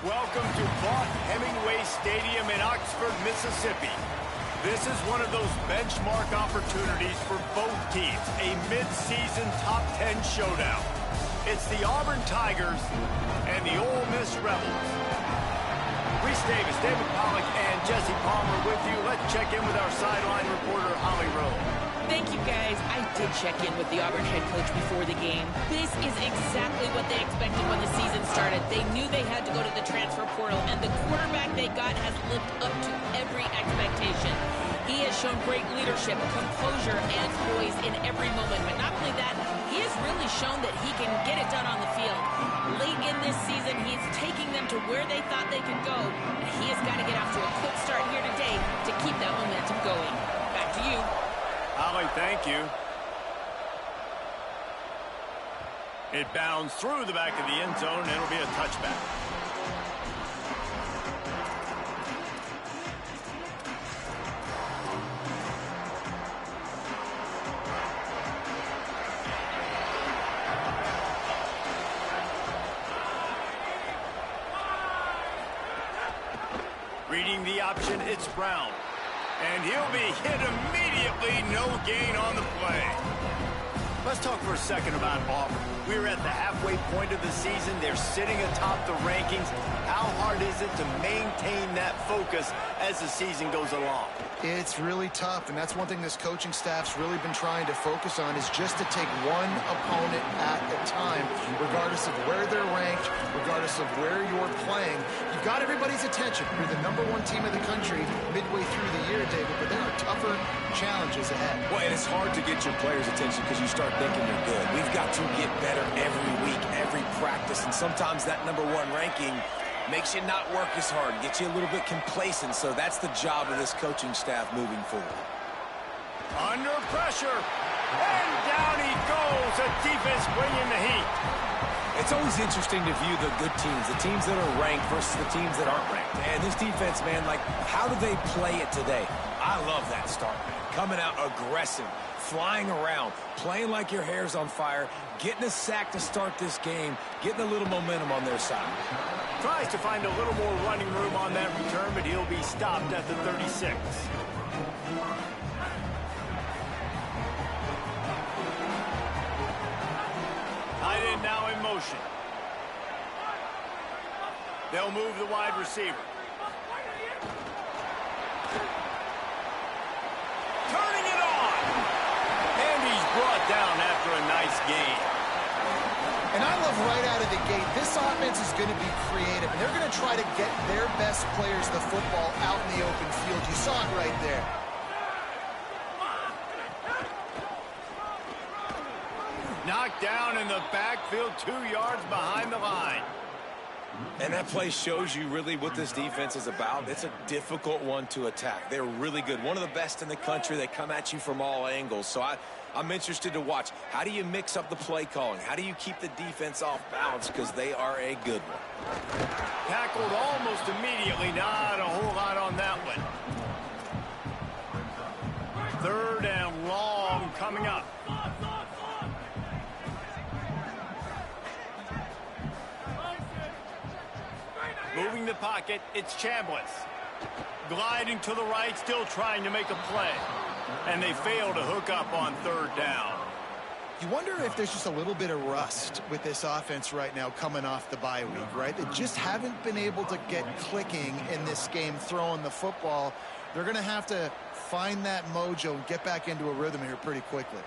Welcome to Hemingway Stadium in Oxford, Mississippi. This is one of those benchmark opportunities for both teams, a mid-season top 10 showdown. It's the Auburn Tigers and the Ole Miss Rebels. Reese Davis, David Pollack, and Jesse Palmer with you. Let's check in with our sideline reporter, Holly Rowe. Thank you, guys. I did check in with the Auburn head coach before the game. This is exactly what they expected when the season started. They knew they had to go to the transfer portal, and the quarterback they got has lived up to every expectation. He has shown great leadership, composure, and poise in every moment. But not only that, he has really shown that he can get it done on the field. Late in this season, he's taking them to where they thought they could go. And he has got to get off to a quick start here today to keep that momentum going. Back to you. Holly, thank you. It bounds through the back of the end zone, and it'll be a touchback. Reading the option, it's Brown. And he'll be hit immediately, no gain on the play. Let's talk for a second about Auburn. We're at the halfway point of the season. They're sitting atop the rankings. How hard is it to maintain that focus as the season goes along? It's really tough, and that's one thing this coaching staff's really been trying to focus on is just to take one opponent at a time, regardless of where they're ranked, regardless of where you're playing. You've got everybody's attention. You're the #1 team in the country midway through the year, David, but there are tougher challenges ahead. Well, and it's hard to get your players' attention because you start thinking you're good. We've got to get better every week, every practice, and sometimes that #1 ranking makes you not work as hard, gets you a little bit complacent, so that's the job of this coaching staff moving forward. Under pressure, and down he goes, a defense bringing the heat. It's always interesting to view the good teams, the teams that are ranked versus the teams that aren't ranked. And this defense, man, like, how do they play it today? I love that start, man. Coming out aggressive, flying around, playing like your hair's on fire, getting a sack to start this game, getting a little momentum on their side. Tries to find a little more running room on that return, but he'll be stopped at the 36. Tight end now in motion. They'll move the wide receiver. Turning it on. And he's brought down after a nice gain. And I love right out of the gate, this offense is going to be creative, and they're going to try to get their best players the football out in the open field. You saw it right there. Knocked down in the backfield, 2 yards behind the line. And that play shows you really what this defense is about. It's a difficult one to attack. They're really good. One of the best in the country. They come at you from all angles. So I'm interested to watch. How do you mix up the play calling? How do you keep the defense off balance? Because they are a good one. Tackled almost immediately. Not a whole lot on that one. 3rd and long coming up. Moving the pocket, it's Chambliss. Gliding to the right, still trying to make a play. And they fail to hook up on 3rd down. You wonder if there's just a little bit of rust with this offense right now coming off the bye week, right? They just haven't been able to get clicking in this game throwing the football. They're going to have to find that mojo and get back into a rhythm here pretty quickly.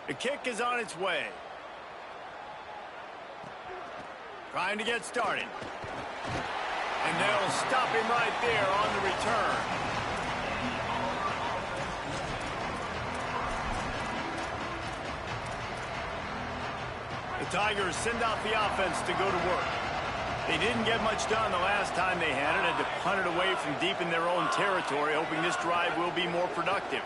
The kick is on its way. Trying to get started. And they'll stop him right there on the return. The Tigers send out the offense to go to work. They didn't get much done the last time they had it, had to punt it away from deep in their own territory, hoping this drive will be more productive.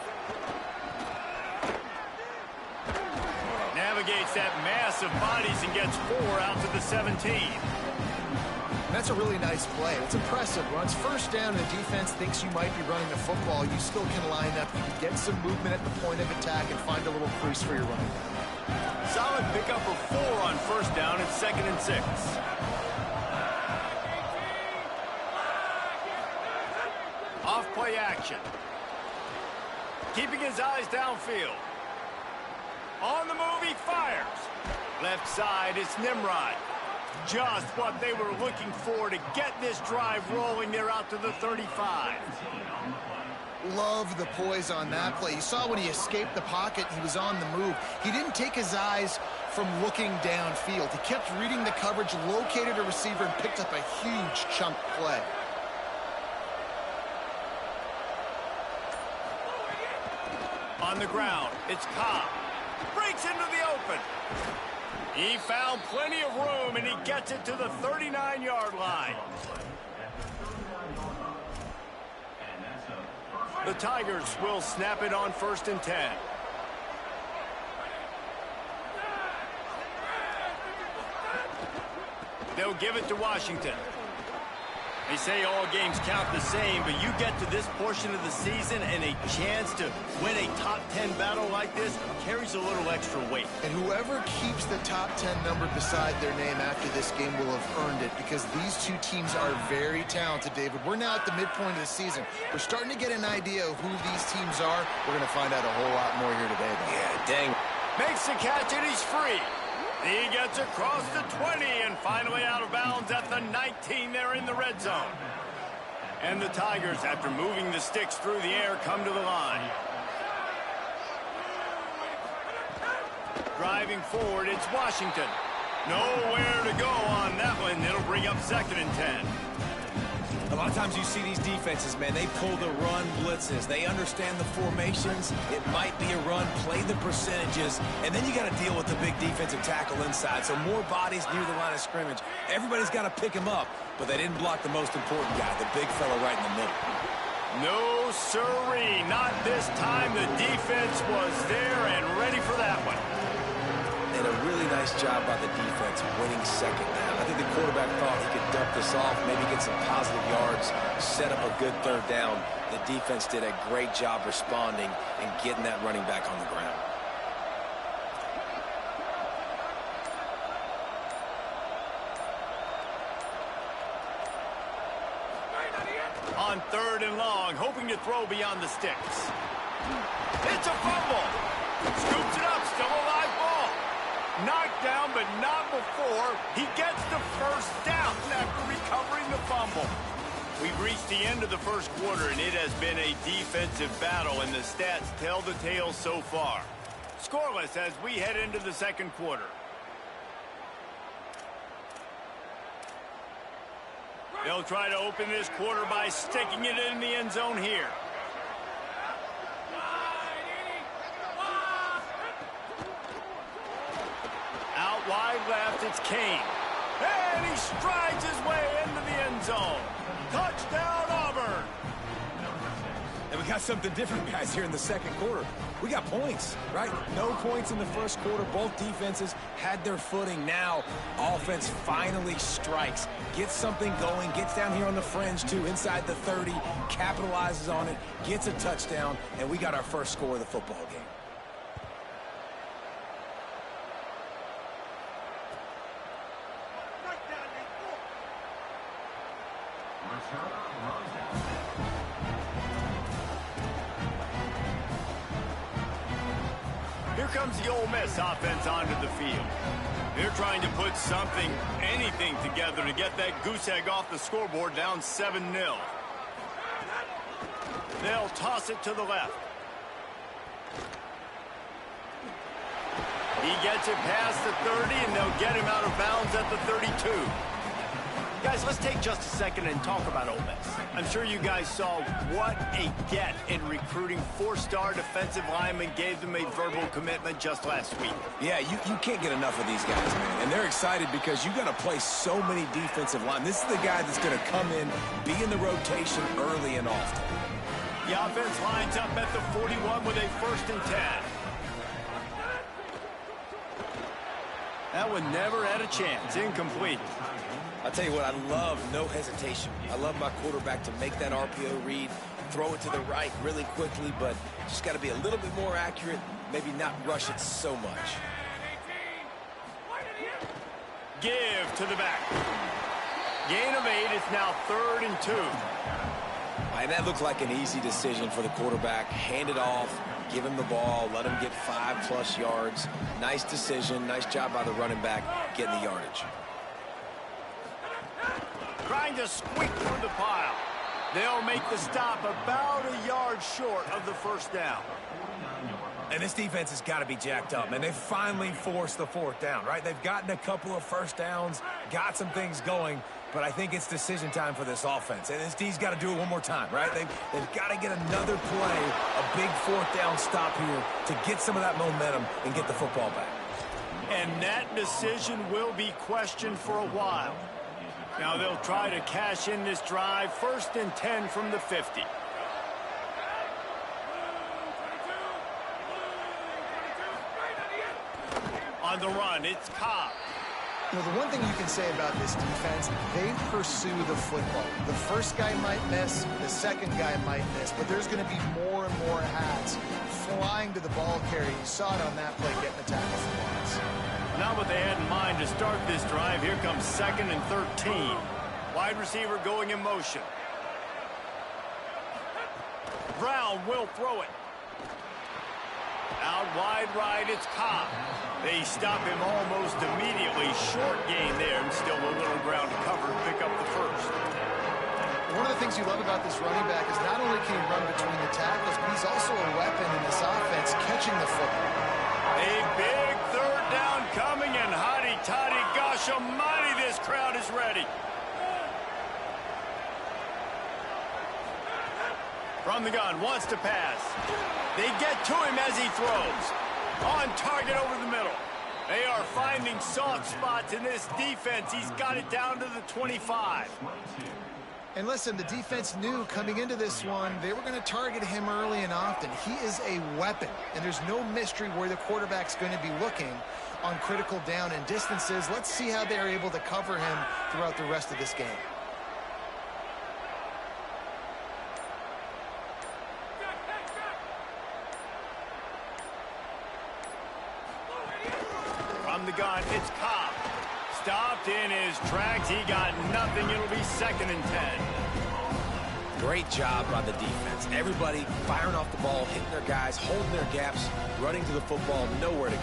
Navigates that mass of bodies and gets 4 out to the 17. That's a really nice play. It's impressive. When it's 1st down and the defense thinks you might be running the football, you still can line up. You can get some movement at the point of attack and find a little crease for your running back. Solid pickup of 4 on first down and 2nd and 6. Off play action. Keeping his eyes downfield. On the move, he fires. Left side, it's Nimrod. Just what they were looking for to get this drive rolling there out to the 35. Love the poise on that play. You saw when he escaped the pocket, he was on the move. He didn't take his eyes from looking downfield. He kept reading the coverage, located a receiver, and picked up a huge chunk play. On the ground, it's Cobb. Breaks into the open. He found plenty of room, and he gets it to the 39-yard line. The Tigers will snap it on 1st and 10. They'll give it to Washington. They say all games count the same, but you get to this portion of the season and a chance to win a top 10 battle like this carries a little extra weight. And whoever keeps the top 10 number beside their name after this game will have earned it, because these two teams are very talented, David. We're now at the midpoint of the season. We're starting to get an idea of who these teams are. We're going to find out a whole lot more here today, though. Yeah, dang. Makes the catch, and he's free. He gets across the 20 and finally out of bounds at the 19 there in the red zone. And the Tigers, after moving the sticks through the air, come to the line. Driving forward, it's Washington. Nowhere to go on that one. It'll bring up 2nd and 10. A lot of times you see these defenses, man, they pull the run blitzes. They understand the formations. It might be a run, play the percentages, and then you got to deal with the big defensive tackle inside. So more bodies near the line of scrimmage. Everybody's got to pick him up, but they didn't block the most important guy, the big fella right in the middle. No siree, not this time. The defense was there and ready for that one. And a really nice job by the defense winning 2nd down. I think the quarterback thought he could dump this off, maybe get some positive yards, set up a good 3rd down. The defense did a great job responding and getting that running back on the ground. On 3rd and long, hoping to throw beyond the sticks. It's a fumble. Scoops it up, still a live ball. Knocked down, but not before he gets the 1st down after recovering the fumble. We've reached the end of the 1st quarter, and it has been a defensive battle, and the stats tell the tale so far. Scoreless as we head into the 2nd quarter. They'll try to open this quarter by sticking it in the end zone here. Out wide left, it's Kane. And he strides his way into the end zone. Touchdown, Auburn. And we got something different, guys, here in the 2nd quarter. We got points, right? No points in the 1st quarter. Both defenses had their footing. Now, offense finally strikes. Gets something going. Gets down here on the fringe, too, inside the 30. Capitalizes on it. Gets a touchdown. And we got our 1st score of the football game. Here comes the Ole Miss offense onto the field. They're trying to put something, anything together to get that goose egg off the scoreboard down 7-0. They'll toss it to the left. He gets it past the 30, and they'll get him out of bounds at the 32. Guys, let's take just a second and talk about Ole Miss. I'm sure you guys saw what a get in recruiting. 4-star defensive linemen, gave them a verbal commitment just last week. Yeah, you can't get enough of these guys, man. And they're excited because you got to play so many defensive line. This is the guy that's going to come in, be in the rotation early and often. The offense lines up at the 41 with a 1st and 10. That one never had a chance. Incomplete. I'll tell you what, I love no hesitation. I love my quarterback to make that RPO read, throw it to the right really quickly, but just got to be a little bit more accurate, maybe not rush it so much. Give to the back. Gain of 8. It's now 3rd and 2. And that looked like an easy decision for the quarterback. Hand it off, give him the ball, let him get 5+ yards. Nice decision. Nice job by the running back getting the yardage. Trying to squeak through the pile. They'll make the stop about a yard short of the first down. And this defense has got to be jacked up, man. They've finally forced the 4th down, right? They've gotten a couple of first downs, got some things going, but I think it's decision time for this offense. And this D's got to do it one more time, right? They've got to get another play, a big 4th down stop here to get some of that momentum and get the football back. And that decision will be questioned for a while. Now they'll try to cash in this drive. 1st and 10 from the 50. On the run, it's Cobb. You know, the one thing you can say about this defense, they pursue the football. The first guy might miss, the second guy might miss, but there's going to be more and more hats flying to the ball carrier. You saw it on that play, getting the tackle for loss. Not what they had in mind to start this drive. Here comes 2nd and 13. Wide receiver going in motion. Brown will throw it. Out wide right, it's Cobb. They stop him almost immediately. Short gain there, and still a little ground to cover to pick up the first. One of the things you love about this running back is not only can he run between the tackles, but he's also a weapon in this offense, catching the football. A big 3rd down coming, and hotty-toddy, gosh almighty, this crowd is ready. From the gun, wants to pass. They get to him as he throws. On target over the middle. They are finding soft spots in this defense. He's got it down to the 25. And listen, the defense knew coming into this one, they were going to target him early and often. He is a weapon, and there's no mystery where the quarterback's going to be looking on critical down and distances. Let's see how they're able to cover him throughout the rest of this game. The gun, it's Cobb. Stopped in his tracks. He got nothing. It'll be 2nd and 10. Great job by the defense. Everybody firing off the ball, hitting their guys, holding their gaps, running to the football, nowhere to go.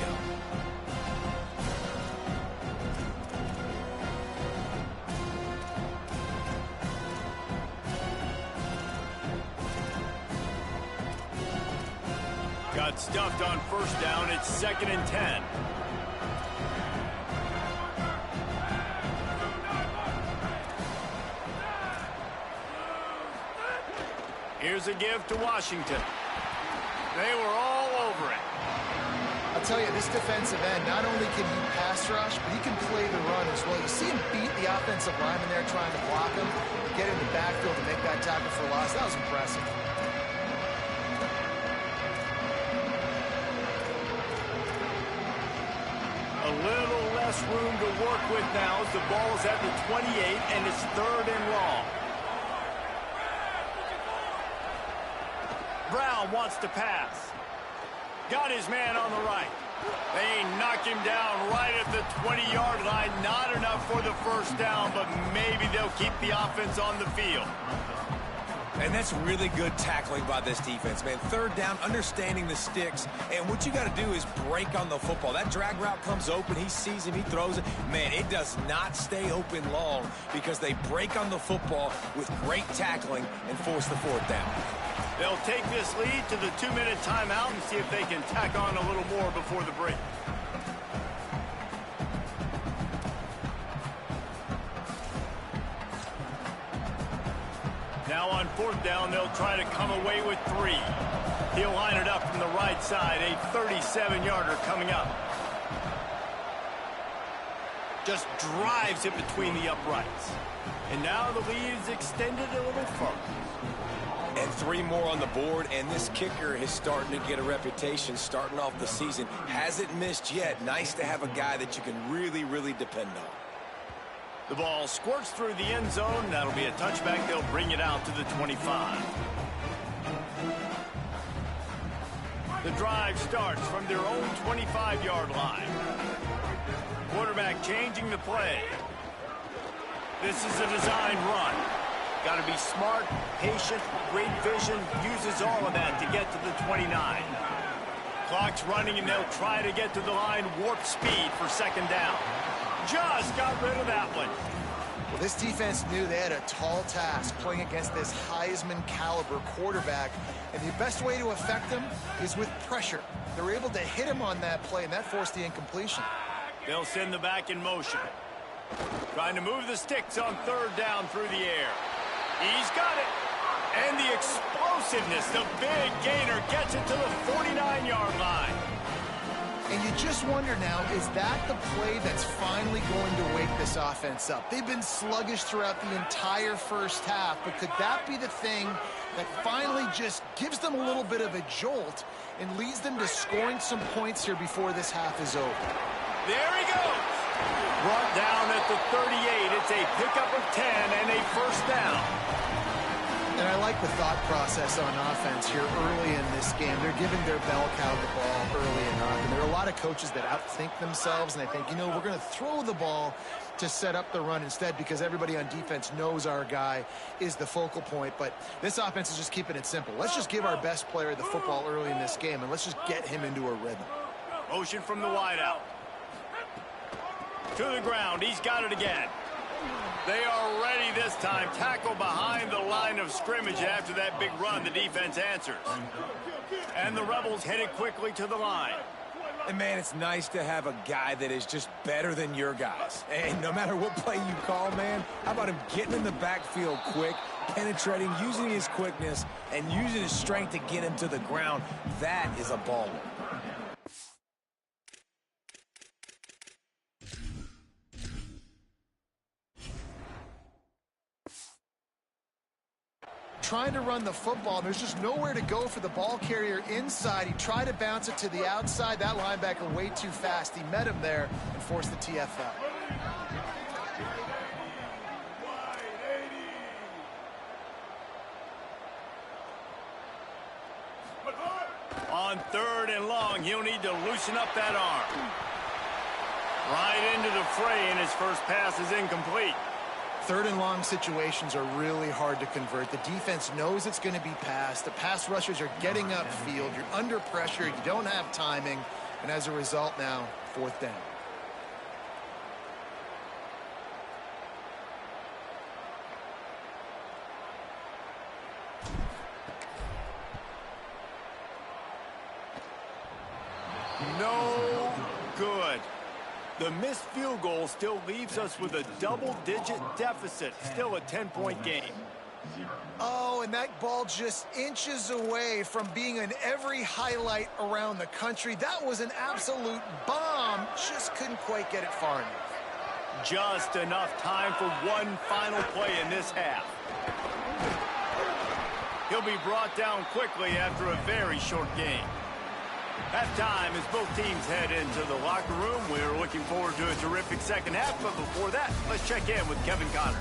Got stuffed on 1st down. It's 2nd and 10. Here's a give to Washington. They were all over it. I'll tell you, this defensive end, not only can he pass rush, but he can play the run as well. You see him beat the offensive lineman there trying to block him, get in the backfield to make that tackle for loss. That was impressive. A little less room to work with now as the ball is at the 28, and it's 3rd and long. Brown wants to pass. Got his man on the right. They knock him down right at the 20-yard line. Not enough for the first down, but maybe they'll keep the offense on the field. And that's really good tackling by this defense, man. 3rd down, understanding the sticks. And what you got to do is break on the football. That drag route comes open. He sees him. He throws it. Man, it does not stay open long because they break on the football with great tackling and force the 4th down. They'll take this lead to the 2-minute timeout and see if they can tack on a little more before the break. Now on 4th down, they'll try to come away with 3. He'll line it up from the right side. A 37-yarder coming up. Just drives it between the uprights. And now the lead is extended a little further. And 3 more on the board, and this kicker is starting to get a reputation starting off the season. Hasn't missed yet. Nice to have a guy that you can really, really depend on. The ball squirts through the end zone. That'll be a touchback. They'll bring it out to the 25. The drive starts from their own 25-yard line. Quarterback changing the play. This is a design run. Got to be smart, patient, great vision, uses all of that to get to the 29. Clock's running, and they'll try to get to the line warp speed for second down. Just got rid of that one. Well, this defense knew they had a tall task playing against this Heisman caliber quarterback, and the best way to affect him is with pressure. They were able to hit him on that play, and that forced the incompletion. They'll send the back in motion. Trying to move the sticks on third down through the air. He's got it. And the explosiveness, the big gainer gets it to the 49-yard line. And you just wonder now, is that the play that's finally going to wake this offense up? They've been sluggish throughout the entire first half, but could that be the thing that finally just gives them a little bit of a jolt and leads them to scoring some points here before this half is over? There he goes. Brought down at the 38. It's a pickup of 10 and a first down. And I like the thought process on offense here early in this game. They're giving their bell cow the ball early enough. And there are a lot of coaches that outthink themselves, and they think, you know, we're going to throw the ball to set up the run instead because everybody on defense knows our guy is the focal point. But this offense is just keeping it simple. Let's just give our best player the football early in this game, and let's just get him into a rhythm. Motion from the wideout. To the ground. He's got it again. They are ready this time. Tackle behind the line of scrimmage. After that big run, the defense answers. And the Rebels headed quickly to the line. And, man, it's nice to have a guy that is just better than your guys. And no matter what play you call, man, how about him getting in the backfield quick, penetrating, using his quickness, and using his strength to get him to the ground? That is a baller. Trying to run the football, and there's just nowhere to go for the ball carrier inside. He tried to bounce it to the outside. That linebacker way too fast. He met him there and forced the TFL. On third and long, he'll need to loosen up that arm. Right into the fray, and his first pass is incomplete. Third and long situations are really hard to convert. The defense knows it's going to be passed. The pass rushers are getting upfield. You're under pressure. You don't have timing. And as a result now, fourth down. No good. The missed field goal still leaves us with a double-digit deficit. Still a 10-point game. Oh, and that ball just inches away from being in every highlight around the country. That was an absolute bomb. Just couldn't quite get it far enough. Just enough time for one final play in this half. He'll be brought down quickly after a very short game. Halftime as both teams head into the locker room. We're looking forward to a terrific second half, but before that, let's check in with Kevin Connors.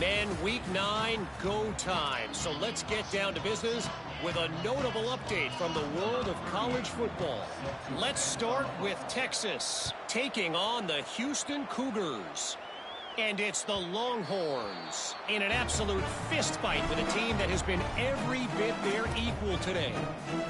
Men, week 9, go time. So let's get down to business with a notable update from the world of college football. Let's start with Texas taking on the Houston Cougars. And it's the Longhorns in an absolute fist fight with a team that has been every bit their equal today.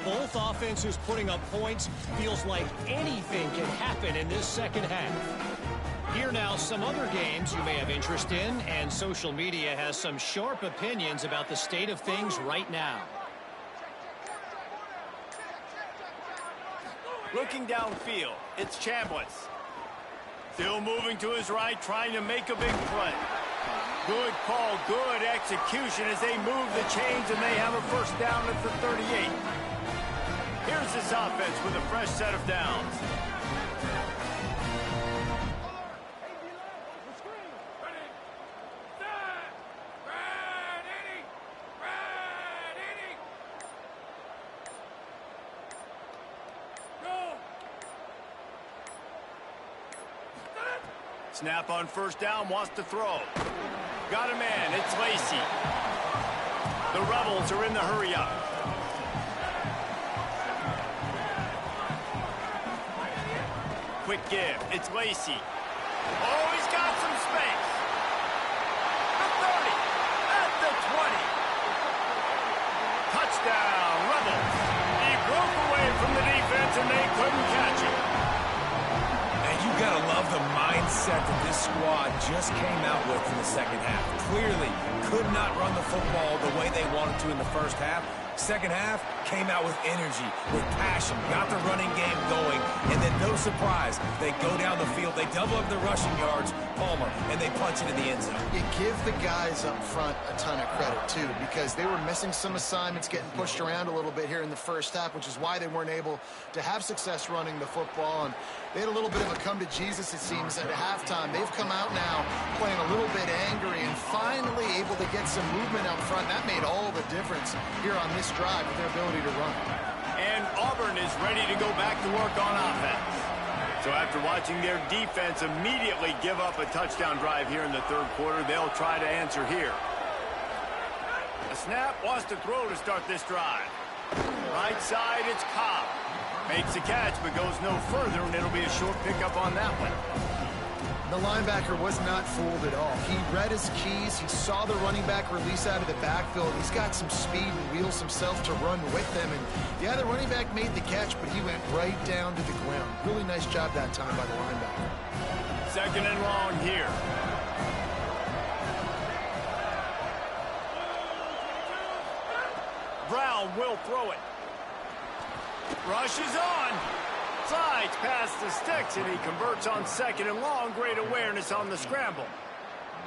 Both offenses putting up points. Feels like anything can happen in this second half. Here now some other games you may have interest in, and social media has some sharp opinions about the state of things right now. Looking downfield, it's Chambliss. Still moving to his right, trying to make a big play. Good call, good execution as they move the chains, and they have a first down at the 38. Here's this offense with a fresh set of downs. Snap on first down, wants to throw. Got a man, it's Lacey. The Rebels are in the hurry-up. quick give. It's Lacey. Oh, he's got some space. The 30, at the 20. Touchdown, Rebels. He broke away from the defense, and they couldn't catch him. And you got to love the mindset that this squad just came out with in the second half. Clearly could not run the football the way they wanted to in the first half. Second half came out with energy, with passion, got the running game going, and then no surprise, they go down the field, they double up their rushing yards, Palmer, and they punch it in the end zone. You give the guys up front a ton of credit, too, because they were missing some assignments, getting pushed around a little bit here in the first half, which is why they weren't able to have success running the football. And they had a little bit of a come to Jesus, it seems, at halftime. They've come out now playing a little bit angry and finally able to get some movement out front. That made all the difference here on this drive with their ability to run. And Auburn is ready to go back to work on offense. So after watching their defense immediately give up a touchdown drive here in the third quarter, they'll try to answer here. A snap, wants to throw to start this drive. Right side, it's Cobb. Makes the catch, but goes no further, and it'll be a short pickup on that one. The linebacker was not fooled at all. He read his keys. He saw the running back release out of the backfield. He's got some speed and wheels himself to run with them. And, yeah, the running back made the catch, but he went right down to the ground. Really nice job that time by the linebacker. Second and long here. Brown will throw it. Rush is on. Slides past the sticks, and he converts on second and long. Great awareness on the scramble.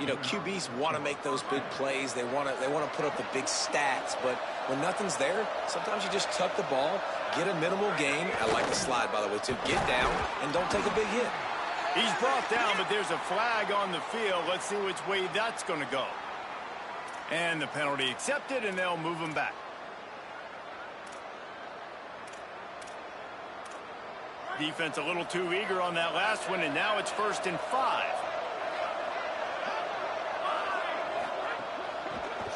You know, QBs want to make those big plays. They want to put up the big stats. But when nothing's there, sometimes you just tuck the ball, get a minimal gain. I like the slide, by the way, too. Get down and don't take a big hit. He's brought down, but there's a flag on the field. Let's see which way that's going to go. And the penalty accepted, and they'll move him back. Defense a little too eager on that last one, and now it's 1st and 5.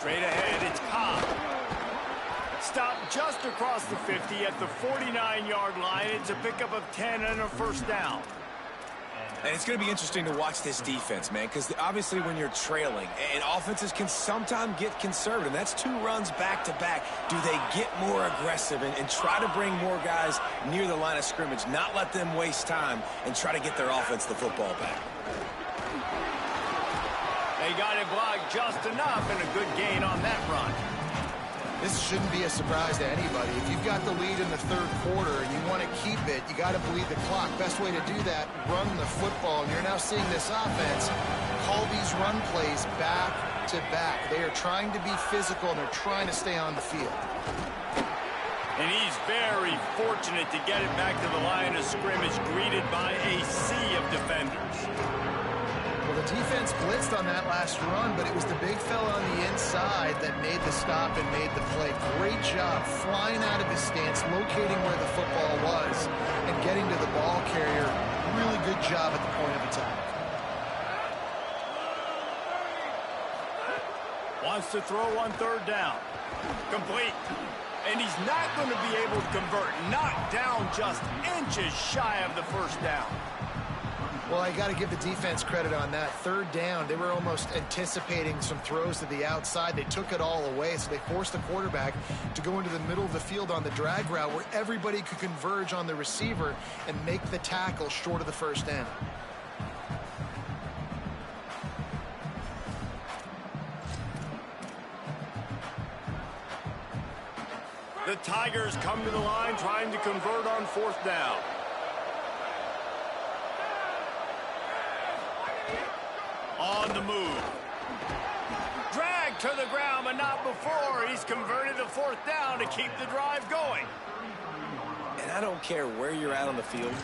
Straight ahead, it's Cobb. Stopped just across the 50 at the 49-yard line. It's a pickup of 10 and a first down. And it's going to be interesting to watch this defense, man, because obviously when you're trailing, and offenses can sometimes get conservative. That's 2 runs back-to-back. Do they get more aggressive and try to bring more guys near the line of scrimmage, not let them waste time, and try to get their offense the football back? They got it blocked just enough, and a good gain on that run. This shouldn't be a surprise to anybody. If you've got the lead in the third quarter and you want to keep it, you got to bleed the clock. Best way to do that, run the football. And you're now seeing this offense call these run plays back to back. They are trying to be physical, and they're trying to stay on the field. And he's very fortunate to get it back to the line of scrimmage, greeted by a sea of defenders. Well, the defense blitzed on that last run, but it was the big fella on the inside that made the stop and made the play. Great job flying out of his stance, locating where the football was, and getting to the ball carrier. Really good job at the point of attack. Wants to throw on 3rd down. Complete. And he's not going to be able to convert. Knocked down just inches shy of the first down. Well, I got to give the defense credit on that. 3rd down, they were almost anticipating some throws to the outside. They took it all away, so they forced the quarterback to go into the middle of the field on the drag route where everybody could converge on the receiver and make the tackle short of the first down. The Tigers come to the line trying to convert on 4th down. On the move. Drag to the ground, but not before. He's converted the 4th down to keep the drive going. And I don't care where you're at on the field,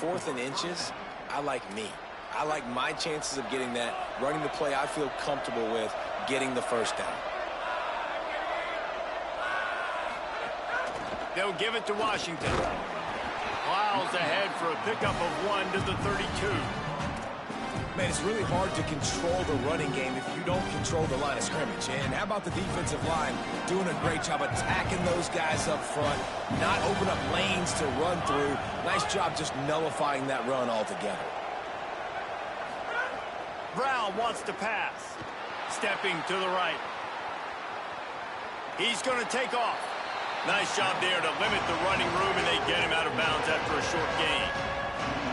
4th and inches, I like me. I like my chances of getting that, running the play I feel comfortable with, getting the first down. They'll give it to Washington. Plows ahead for a pickup of 1 to the 32. Man, it's really hard to control the running game if you don't control the line of scrimmage. And how about the defensive line doing a great job attacking those guys up front, not open up lanes to run through. Nice job just nullifying that run altogether. Brown wants to pass. Stepping to the right. He's going to take off. Nice job there to limit the running room, and they get him out of bounds after a short gain.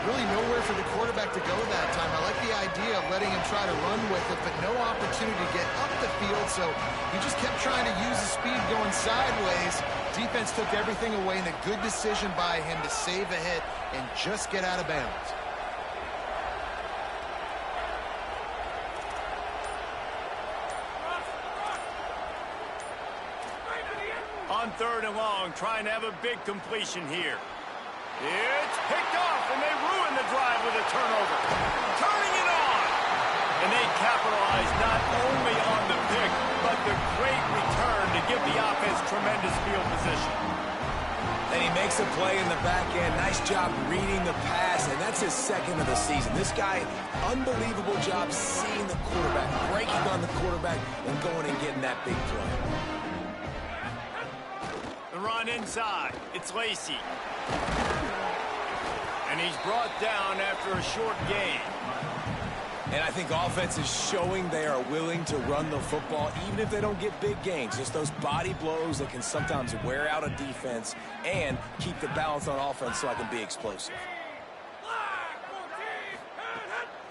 Really nowhere for the quarterback to go that time. I like the idea of letting him try to run with it, but no opportunity to get up the field, so he just kept trying to use the speed going sideways. Defense took everything away, and a good decision by him to save a hit and just get out of bounds. On 3rd and long, trying to have a big completion here. It's picked off, and they ruin the drive with a turnover. Turning it on! And they capitalize not only on the pick, but the great return to give the offense tremendous field position. And he makes a play in the back end. Nice job reading the pass, and that's his 2nd of the season. This guy, unbelievable job seeing the quarterback, breaking on the quarterback, and going and getting that big play. The run inside. It's Lacy. And he's brought down after a short gain. And I think offense is showing they are willing to run the football, even if they don't get big gains. Just those body blows that can sometimes wear out a defense and keep the balance on offense so I can be explosive.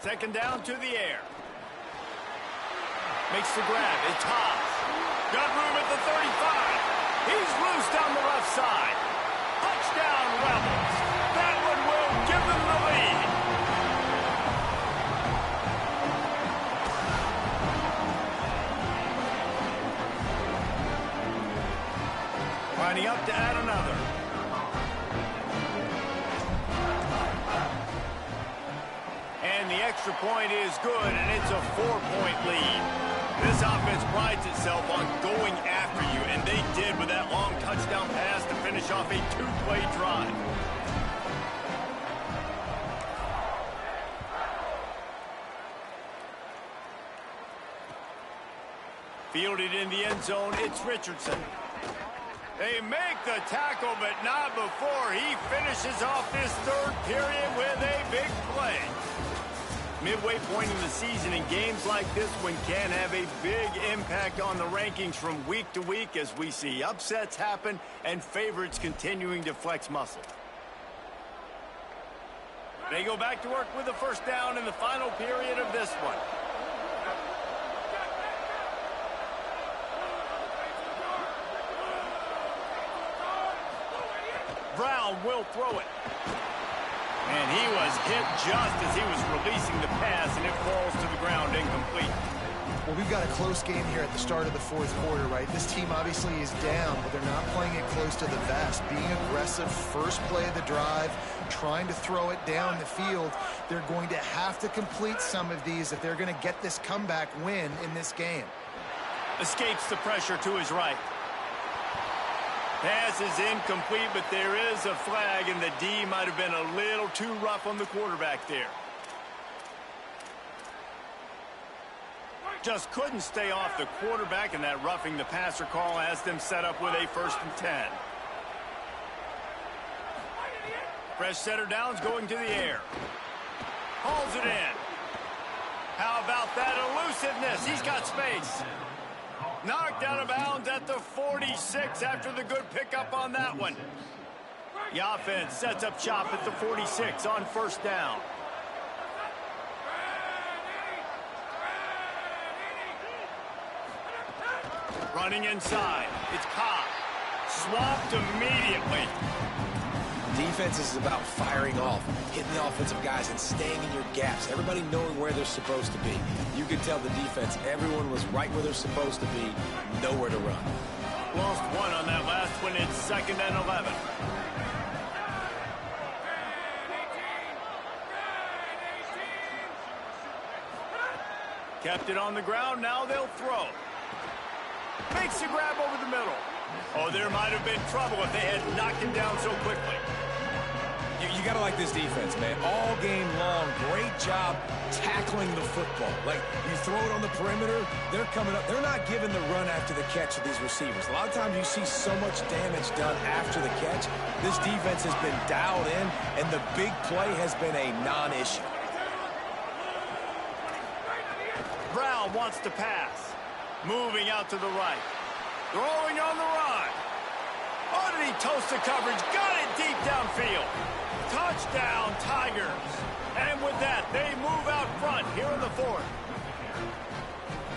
2nd down to the air. Makes the grab. It's Haas. Got room at the 35. He's loose down the left side. Touchdown, Rebels. That one will give them the lead. Lining up to add another. And the extra point is good, and it's a 4-point lead. This offense prides itself on going after you, and they did with that long touchdown pass to finish off a 2-play drive. Fielded in the end zone, it's Richardson. They make the tackle, but not before he finishes off this 3rd period with a big play. Midway point in the season, and games like this one can have a big impact on the rankings from week to week as we see upsets happen and favorites continuing to flex muscle. They go back to work with the 1st down in the final period of this one. Brown will throw it. And he was hit just as he was releasing the pass, and it falls to the ground incomplete. Well, we've got a close game here at the start of the 4th quarter, right? This team obviously is down, but they're not playing it close to the vest. Being aggressive, first play of the drive, trying to throw it down the field. They're going to have to complete some of these if they're going to get this comeback win in this game. Escapes the pressure to his right. Pass is incomplete, but there is a flag, and the D might have been a little too rough on the quarterback there. Just couldn't stay off the quarterback, and that roughing the passer call has them set up with a 1st and 10. Fresh setter downs going to the air. Hauls it in. How about that elusiveness? He's got space. Knocked out of bounds at the 46 after the good pickup on that one. The offense sets up shop at the 46 on 1st down. Running inside. It's Cobb. Swamped immediately. Defense is about firing off, hitting the offensive guys, and staying in your gaps. Everybody knowing where they're supposed to be. You could tell the defense, everyone was right where they're supposed to be, nowhere to run. Lost one on that last one. It's 2nd and 11. Kept it on the ground. Now they'll throw. Makes a grab over the middle. Oh, there might have been trouble if they had knocked him down so quickly. You You got to like this defense, man. All game long, great job tackling the football. Like, you throw it on the perimeter, they're coming up. They're not giving the run after the catch to these receivers. A lot of times you see so much damage done after the catch. This defense has been dialed in, and the big play has been a non-issue. Brown wants to pass. Moving out to the right. Throwing on the run. Oh, did he toast the coverage? Got it deep downfield. Touchdown, Tigers. And with that, they move out front here in the fourth.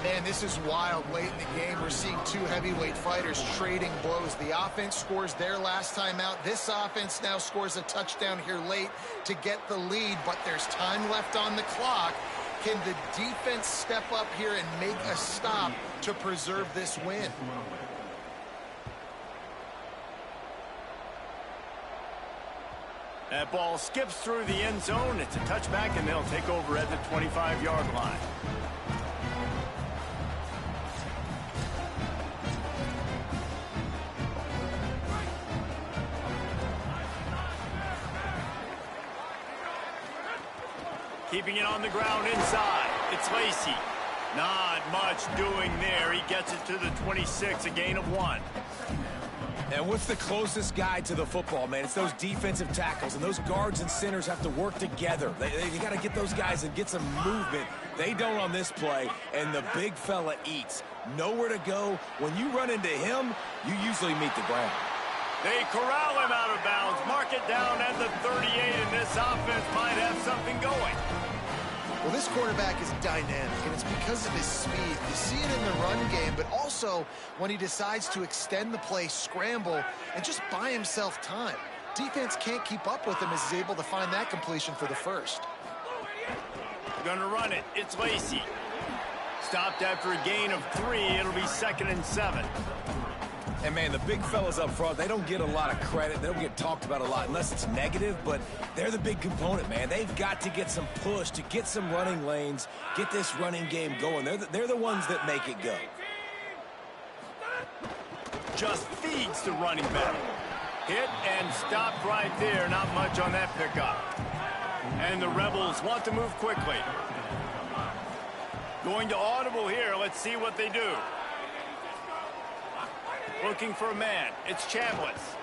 Man, this is wild. Late in the game, we're seeing two heavyweight fighters trading blows. The offense scores their last time out. This offense now scores a touchdown here late to get the lead, but there's time left on the clock. Can the defense step up here and make a stop to preserve this win? That ball skips through the end zone. It's a touchback, and they'll take over at the 25-yard line. Keeping it on the ground inside. It's Lacy. Not much doing there. He gets it to the 26, a gain of 1. And what's the closest guy to the football, man? It's those defensive tackles, and those guards and centers have to work together. They got to get those guys and get some movement. They don't on this play, and the big fella eats. Nowhere to go. When you run into him, you usually meet the ground. They corral him out of bounds, mark it down at the 38, and this offense might have something going. Well, this quarterback is dynamic, and it's because of his speed. You see it in the run game, but also when he decides to extend the play, scramble, and just buy himself time. Defense can't keep up with him as he's able to find that completion for the first. Gonna run it. It's Lacy. Stopped after a gain of 3. It'll be 2nd and 7. And, man, the big fellas up front, they don't get a lot of credit. They don't get talked about a lot unless it's negative, but they're the big component, man. They've got to get some push, to get some running lanes, get this running game going. They're the ones that make it go. Just feeds the running back. Hit and stopped right there. Not much on that pickup. And the Rebels want to move quickly. Going to audible here. Let's see what they do. Looking for a man. It's Chambliss.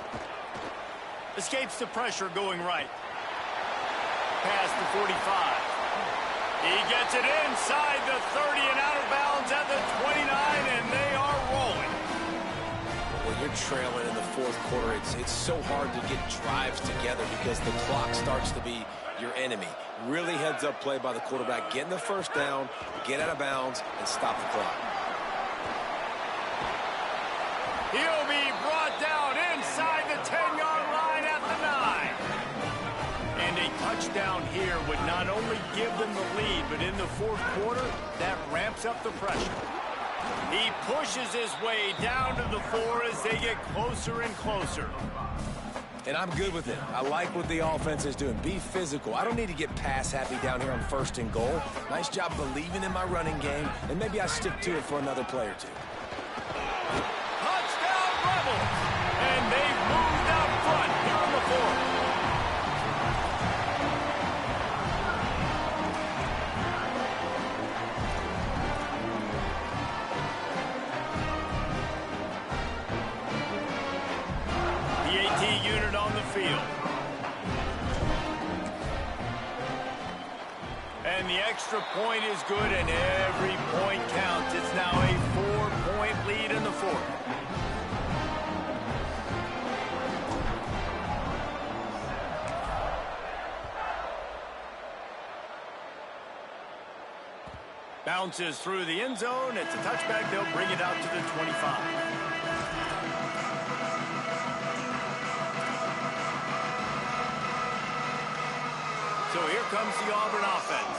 Escapes the pressure going right. Past the 45. He gets it inside the 30 and out of bounds at the 29, and they are rolling. When you're trailing in the fourth quarter, it's so hard to get drives together because the clock starts to be your enemy. Really heads-up play by the quarterback. Getting the first down, get out of bounds, and stop the clock. He'll be brought down inside the 10-yard line at the 9. And a touchdown here would not only give them the lead, but in the fourth quarter, that ramps up the pressure. He pushes his way down to the 4 as they get closer and closer. And I'm good with it. I like what the offense is doing. Be physical. I don't need to get pass happy down here on 1st and goal. Nice job believing in my running game, and maybe I stick to it for another play or two. And they've moved out front here in the fourth. The AT unit on the field. And the extra point is good, and every point counts. It's now a 4-point lead in the fourth. Bounces through the end zone. It's a touchback. They'll bring it out to the 25. So here comes the Auburn offense.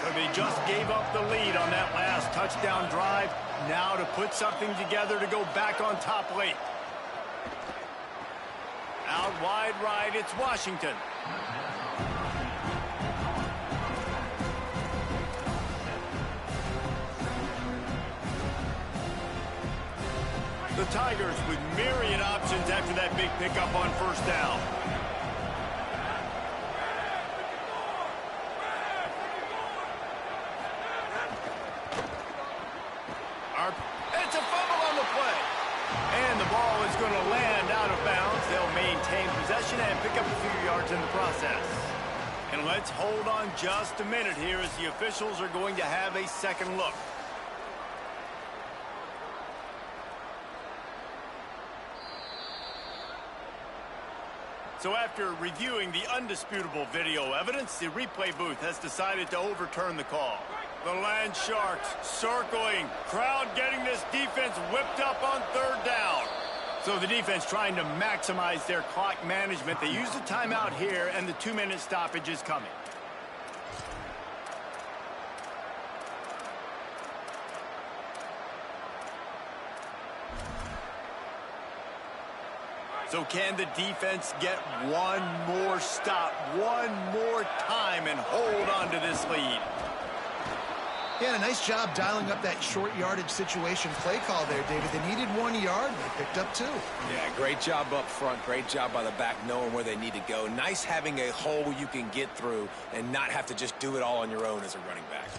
So they just gave up the lead on that last touchdown drive. Now to put something together to go back on top late. Out wide right, it's Washington. The Tigers with myriad options after that big pickup on 1st down. maintain possession and pick up a few yards in the process. And let's hold on just a minute here as the officials are going to have a second look. So after reviewing the undisputable video evidence, the replay booth has decided to overturn the call. The Land Sharks circling, crowd getting this defense whipped up on third down. So the defense trying to maximize their clock management. They use the timeout here, and the 2-minute stoppage is coming. So can the defense get one more stop, one more time, and hold on to this lead? Yeah, a nice job dialing up that short yardage situation play call there, David. They needed 1 yard. They picked up 2. Yeah, great job up front. Great job by the back knowing where they need to go. Nice having a hole you can get through and not have to just do it all on your own as a running back.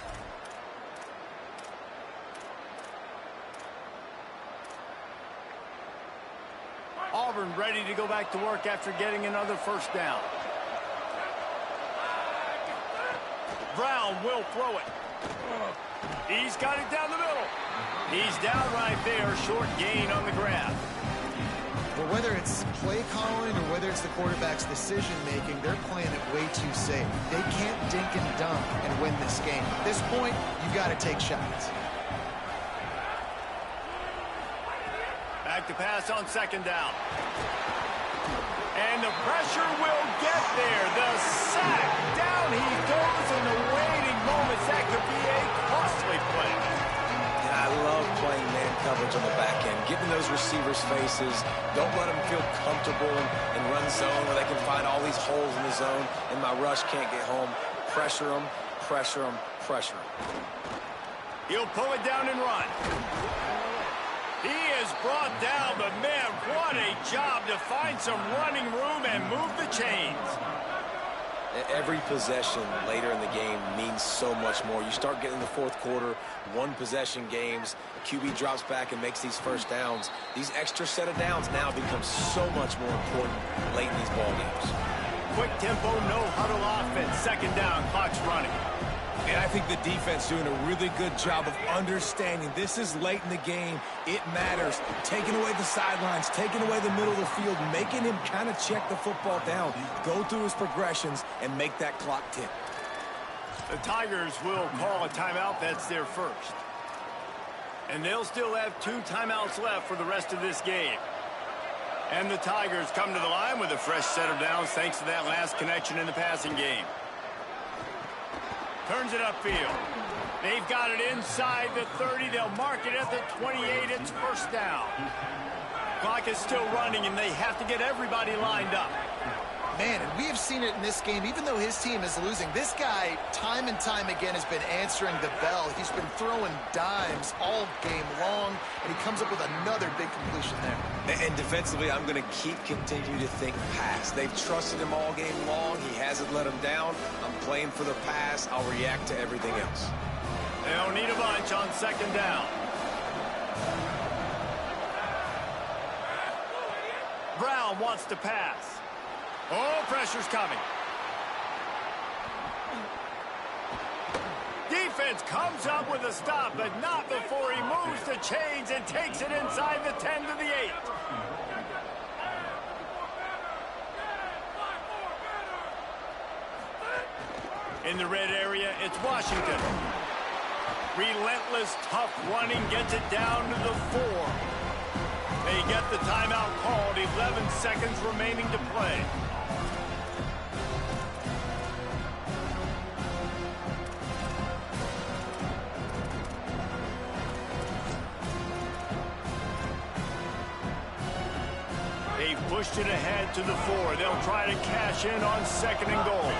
Auburn ready to go back to work after getting another first down. Brown will throw it. He's got it down the middle. He's down right there, short gain on the grab. Well, whether it's play calling or whether it's the quarterback's decision-making, they're playing it way too safe. They can't dink and dunk and win this game. At this point, you've got to take shots. Back to pass on second down. And the pressure will get there. The sack. Down he goes in the waiting moments. That could be a costly play. And I love playing man coverage on the back end. Getting those receivers' faces. Don't let them feel comfortable and run zone where they can find all these holes in the zone and my rush can't get home. Pressure them, pressure them, pressure them. He'll pull it down and run. He is brought down, but man, what a job to find some running room and move the chains. Every possession later in the game means so much more. You start getting the fourth quarter, one-possession games, QB drops back and makes these first downs. These extra set of downs now become so much more important late in these ball games. Quick tempo, no huddle offense. Second down, clock's running. And I think the defense doing a really good job of understanding this is late in the game. It matters. Taking away the sidelines, taking away the middle of the field, making him kind of check the football down, go through his progressions, and make that clock tick. The Tigers will call a timeout. That's their first. And they'll still have 2 timeouts left for the rest of this game. And the Tigers come to the line with a fresh set of downs thanks to that last connection in the passing game. Turns it upfield. They've got it inside the 30. They'll mark it at the 28. It's first down. Clock is still running, and they have to get everybody lined up. Man, and we have seen it in this game, even though his team is losing. This guy, time and time again, has been answering the bell. He's been throwing dimes all game long, and he comes up with another big completion there. And defensively, I'm going to continue to think pass. They've trusted him all game long. He hasn't let him down. I'm playing for the pass. I'll react to everything else. They don't need a bunch on second down. Brown wants to pass. Oh, pressure's coming. Defense comes up with a stop, but not before he moves the chains and takes it inside the 10 to the 8. In the red area, it's Washington. Relentless, tough running gets it down to the 4. They get the timeout called. 11 seconds remaining to play. They've pushed it ahead to the 4. They'll try to cash in on second and goal.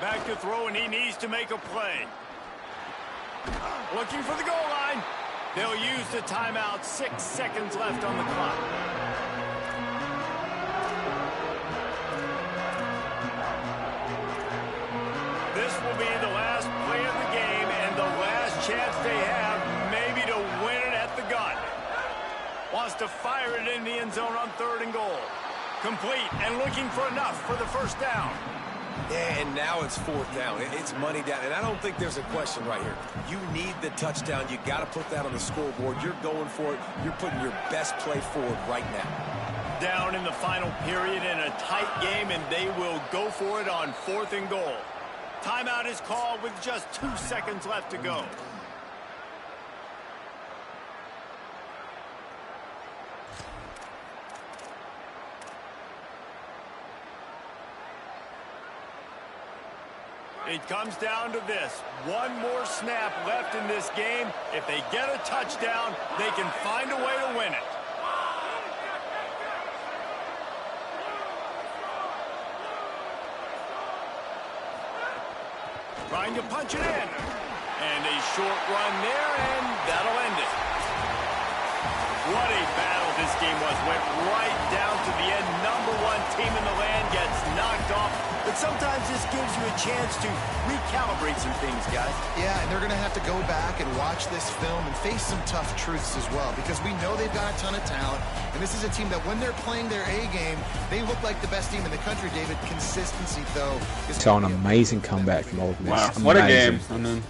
Back to throw, and he needs to make a play. Looking for the goal line. They'll use the timeout. 6 seconds left on the clock. This will be the last play of the game and the last chance they have maybe to in the end zone on 3rd and goal. Complete and looking for enough for the first down. Yeah, and now it's 4th down. It's money down, and I don't think there's a question right here. You need the touchdown. You got to put that on the scoreboard. You're going for it. You're putting your best play forward right now. Down in the final period in a tight game, and they will go for it on 4th and goal. Timeout is called with just 2 seconds left to go. It comes down to this. One more snap left in this game. If they get a touchdown, they can find a way to win it. Trying to punch it in. And a short run there, and that'll end it. What a battle this game was. Went right down to the end. #1 team in the land gets knocked off. But sometimes this gives you a chance to recalibrate some things, guys. Yeah, and they're going to have to go back and watch this film and face some tough truths as well, because we know they've got a ton of talent, and this is a team that when they're playing their A game, they look like the best team in the country, David. Consistency, though, is... Saw an amazing comeback from Ole Miss. Wow, what a game. I mean,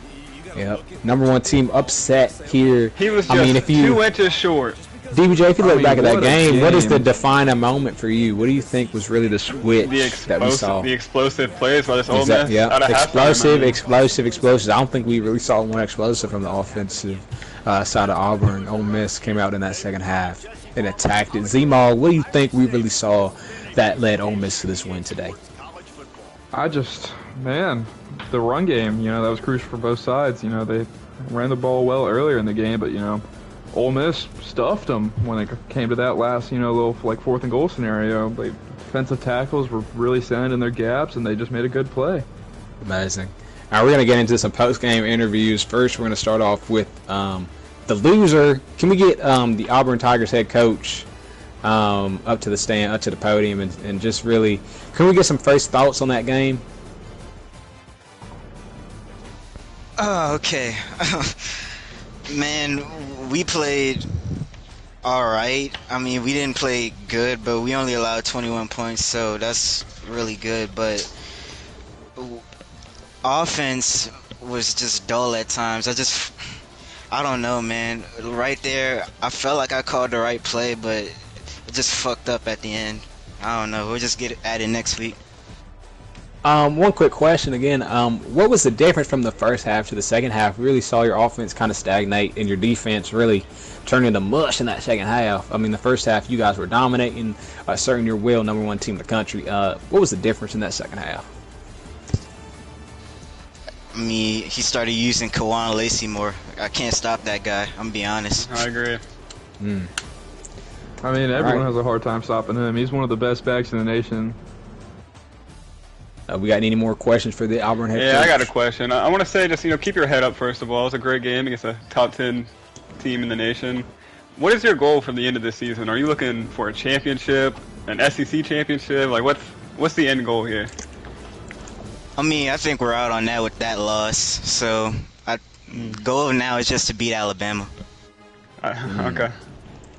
yep. #1 team upset here. he was just 2 inches short. DBJ, if you look back at that game, what is the defining moment for you? What do you think was really the switch that we saw? The explosive plays by this Ole Miss. Yeah, explosive. I don't think we really saw one explosive from the offensive side of Auburn. Ole Miss came out in that second half and attacked it. Zemo, what do you think we really saw that led Ole Miss to this win today? The run game, that was crucial for both sides. They ran the ball well earlier in the game, but, Ole Miss stuffed them when it came to that last, little like 4th and goal scenario. The defensive tackles were really sound in their gaps, and they just made a good play. Amazing. All right, we're going to get into some post-game interviews. First, we're going to start off with the loser. Can we get the Auburn Tigers head coach up to the podium, and just really, can we get some first thoughts on that game? Oh, okay. Man, we played all right. I mean, we didn't play good, but we only allowed 21 points, so that's really good. But offense was just dull at times. I don't know, man. Right there, I felt like I called the right play, but it just fucked up at the end. I don't know. We'll just get it at it next week. One quick question again. What was the difference from the first half to the second half? We really saw your offense kind of stagnate and your defense really turn into mush in that second half. I mean, the first half you guys were dominating, asserting your will, #1 team in the country. What was the difference in that second half? I mean, he started using Kawan Lacey more. I can't stop that guy. I'm gonna be honest. I agree. I mean, everyone has a hard time stopping him. He's one of the best backs in the nation. We got any more questions for the Auburn head coach? Yeah, I got a question. I want to say just, keep your head up, first of all. It was a great game against a top 10 team in the nation. What is your goal for the end of this season? Are you looking for a championship, an SEC championship? Like, what's the end goal here? I mean, I think we're out on that with that loss. So, goal now is just to beat Alabama. Okay.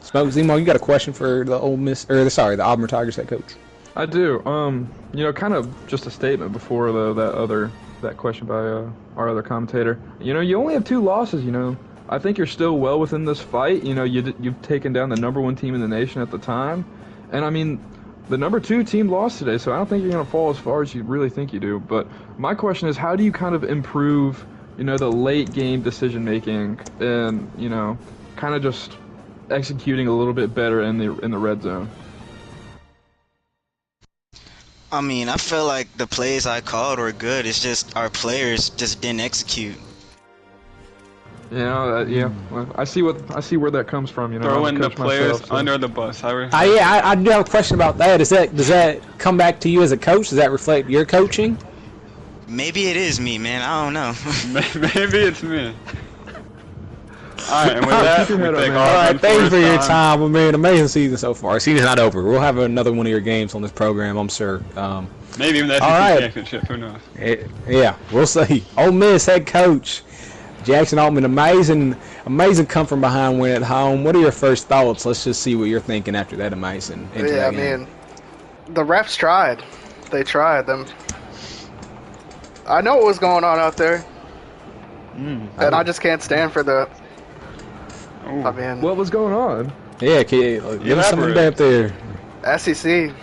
Smoke Zemo, you got a question for the the Auburn Tigers head coach? I do. Kind of just a statement before that question by our other commentator. You only have 2 losses. I think you're still well within this fight. You've taken down the #1 team in the nation at the time, and I mean, the #2 team lost today, so I don't think you're going to fall as far as you really think you do. But my question is, how do you kind of improve, the late game decision making and kind of just executing a little bit better in the red zone? I mean, I feel like the plays I called were good. It's just our players just didn't execute. Well, I see where that comes from. Throwing the players under the bus. I do have a question about that. Does that come back to you as a coach? Does that reflect your coaching? Maybe it is me, man. I don't know. Maybe it's me. All right, and with that, all right, thank you for your time. I mean, amazing season so far. Season's not over. We'll have another one of your games on this program, I'm sure. Maybe even the SEC championship. Who knows? Yeah, we'll see. Ole Miss head coach Jackson Altman, amazing come from behind win at home. What are your first thoughts? Let's just see what you're thinking after that amazing. Yeah, I mean, the refs tried. They tried them. I know what was going on out there, and I just can't stand for the. I mean, what was going on? Yeah, give us some depth there. SEC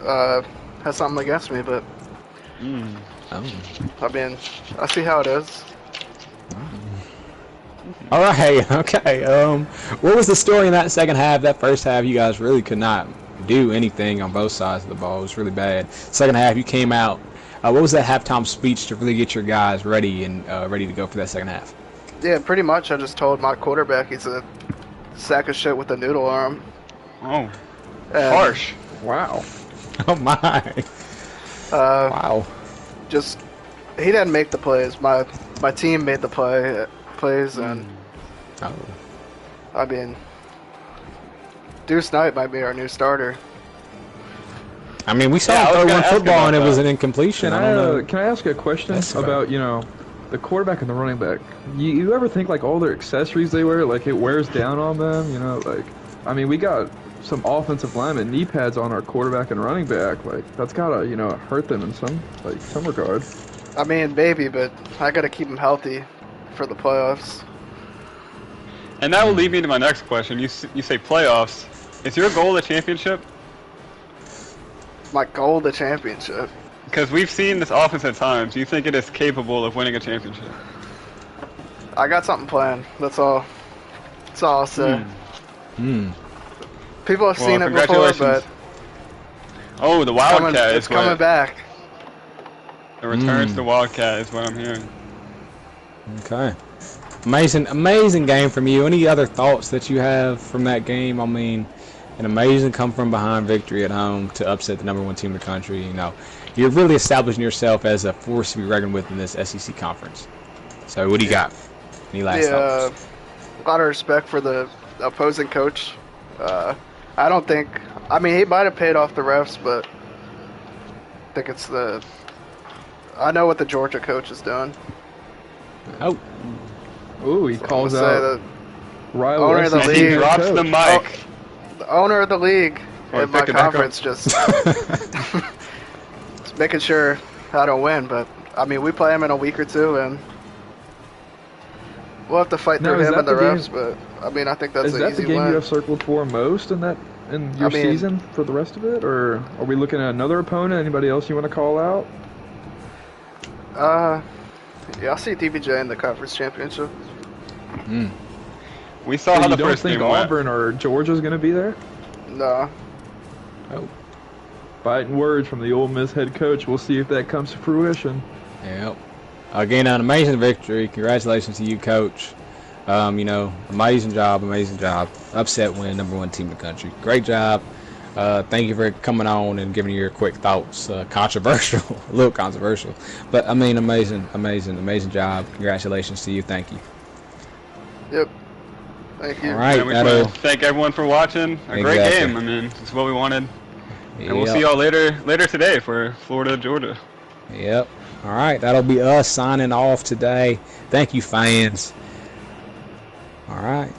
has something against me, but I mean, I see how it is. All right, okay. What was the story in that second half? That first half, you guys really could not do anything on both sides of the ball. It was really bad. Second half, you came out. What was that halftime speech to really get your guys ready and ready to go for that second half? Yeah, pretty much. I just told my quarterback he's a sack of shit with a noodle arm. Oh, harsh. Wow. Oh my. Wow. Just he didn't make the plays. My team made the plays, and I mean, Deuce Knight might be our new starter. I mean, we saw him throw one football and it was an incompletion. Can I don't know. Can I ask a question about the quarterback and the running back? You ever think like all their accessories they wear, like it wears down on them? Like I mean, we got some offensive lineman knee pads on our quarterback and running back. Like that's gotta hurt them in some regard. I mean, maybe, but I gotta keep them healthy for the playoffs. And that will lead me to my next question. You say playoffs. Is your goal the championship? My goal, the championship. Because we've seen this offense at times. Do you think it is capable of winning a championship? I got something planned. That's all. That's all I'll say. People have seen it before, but oh, the Wildcat it's coming back. The returns to Wildcat is what I'm hearing. Okay. Amazing game from you. Any other thoughts that you have from that game? I mean, an amazing come from behind victory at home to upset the #1 team in the country. You're really establishing yourself as a force to be reckoned with in this SEC conference. So what do you got? Any last thoughts? A lot of respect for the opposing coach. I don't think. I mean, he might have paid off the refs, but I think it's the. I know what the Georgia coach is doing. Oh. Ooh, he calls out the owner of the league. He drops the mic. The owner of the league in my conference just making sure I don't win. But I mean, we play him in a week or two, and we'll have to fight through him and the refs. But I mean, I think that's an easy win. Is that the game you have circled for most in your season for the rest of it, or are we looking at another opponent? Anybody else you want to call out? Yeah, I'll see DBJ in the conference championship. We saw how the first game went. You don't think Auburn or Georgia's going to be there? No. Oh. Biting words from the Ole Miss head coach. We'll see if that comes to fruition. Yep. Again, an amazing victory. Congratulations to you, Coach. Amazing job. Upset win, #1 team in the country. Great job. Thank you for coming on and giving your quick thoughts. Controversial, a little controversial, but I mean, amazing job. Congratulations to you. Thank you. Yep. Thank you. All right. We want to thank everyone for watching. Great game. I mean, it's what we wanted. And we'll see y'all later today for Florida, Georgia. Yep. All right. That'll be us signing off today. Thank you, fans. All right.